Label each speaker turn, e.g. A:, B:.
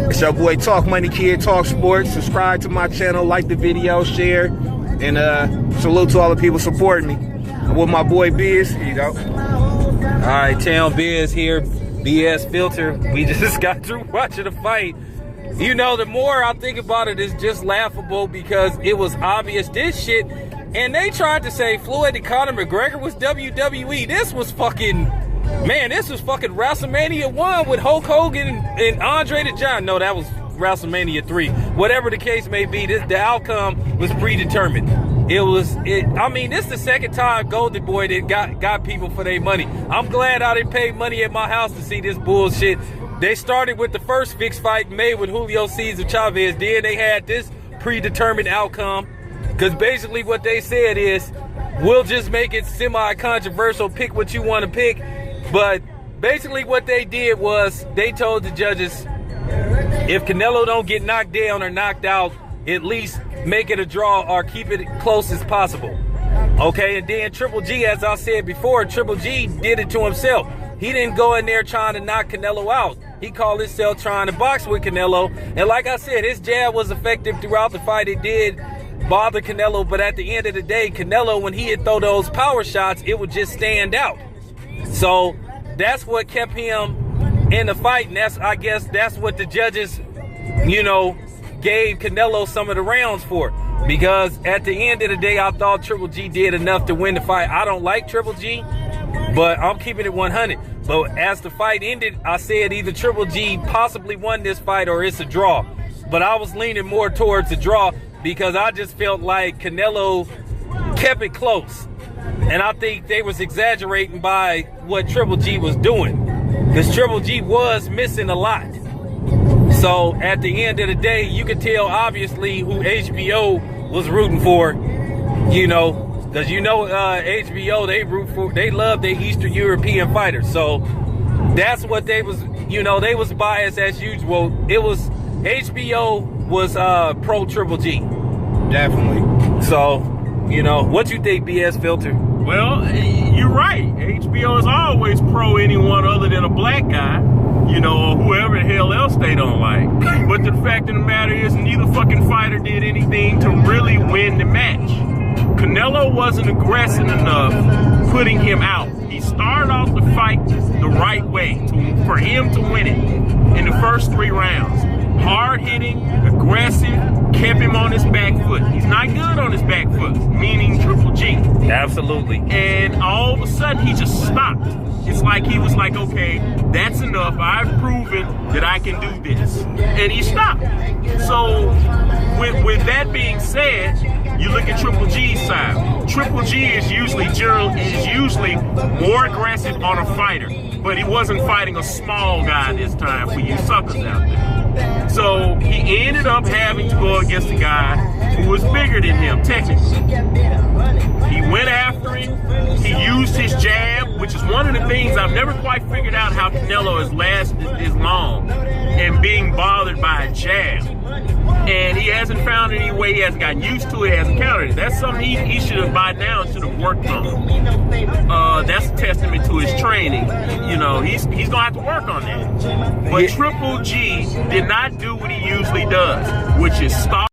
A: It's your boy Talk Money Kid, Talk Sports. Subscribe to my channel, like the video, share, and salute to all the people supporting me. I'm with my boy Biz. Here you go.
B: All right, Town Bizz here, BS Filter. We just got through watching the fight. You know, the more I think about it, it's just laughable because it was obvious this shit. And they tried to say Floyd and Conor McGregor was WWE. This was fucking, man, this was fucking WrestleMania 1 with Hulk Hogan and Andre the Giant. No, that was WrestleMania 3. Whatever the case may be, the outcome was predetermined. I mean, this is the second time Golden Boy that got people for their money. I'm glad I didn't pay money at my house to see this bullshit. They started with the first fixed fight made with Julio Cesar Chavez. Then they had this predetermined outcome. Because basically what they said is, we'll just make it semi-controversial, pick what you want to pick. But basically what they did was, they told the judges, if Canelo don't get knocked down or knocked out, at least make it a draw or keep it close as possible. Okay, and then Triple G, as I said before, Triple G did it to himself. He didn't go in there trying to knock Canelo out. He called himself trying to box with Canelo. And like I said, his jab was effective throughout the fight. It did bother Canelo, but at the end of the day, Canelo, when he would throw those power shots, it would just stand out. So that's what kept him in the fight, and I guess that's what the judges, you know, gave Canelo some of the rounds for. Because at the end of the day, I thought Triple G did enough to win the fight. I don't like Triple G, but I'm keeping it 100. But as the fight ended, I said either Triple G possibly won this fight or it's a draw. But I was leaning more towards a draw because I just felt like Canelo kept it close. And I think they was exaggerating by what Triple G was doing. Because Triple G was missing a lot. So at the end of the day, you could tell obviously who HBO was rooting for, you know, because you know HBO, they love their Eastern European fighters. So that's what they was, you know, they was biased as usual. It was, HBO was pro Triple G.
A: Definitely.
B: So, you know, what you think, BS Filter?
C: Well, you're right. HBO is always pro anyone other than a black guy, you know, or whoever the hell else they don't like. But the fact of the matter is, neither fucking fighter did anything to really win the match. Canelo wasn't aggressive enough putting him out. He started off the fight the right way for him to win it in the first 3 rounds. Hard hitting, aggressive, kept him on his back foot. He's not good on his back foot, meaning Triple G.
B: Absolutely.
C: And all of a sudden he just stopped. It's like he was like, okay, that's enough. I've proven that I can do this. And he stopped. So with that being said, you look at Triple G's side. Triple G is usually more aggressive on a fighter, but he wasn't fighting a small guy this time for you suckers out there. So he ended up having to go against a guy who was bigger than him, technically. He went after him. He used his jab, which is one of the things I've never quite figured out how Canelo has lasted this long and being bothered by a jab. And he hasn't found any way, he hasn't gotten used to it, hasn't countered it. That's something he should have by now should have worked on. That's a testament to his training. You know, he's gonna have to work on that. But Triple G did not do what he usually does, which is stop.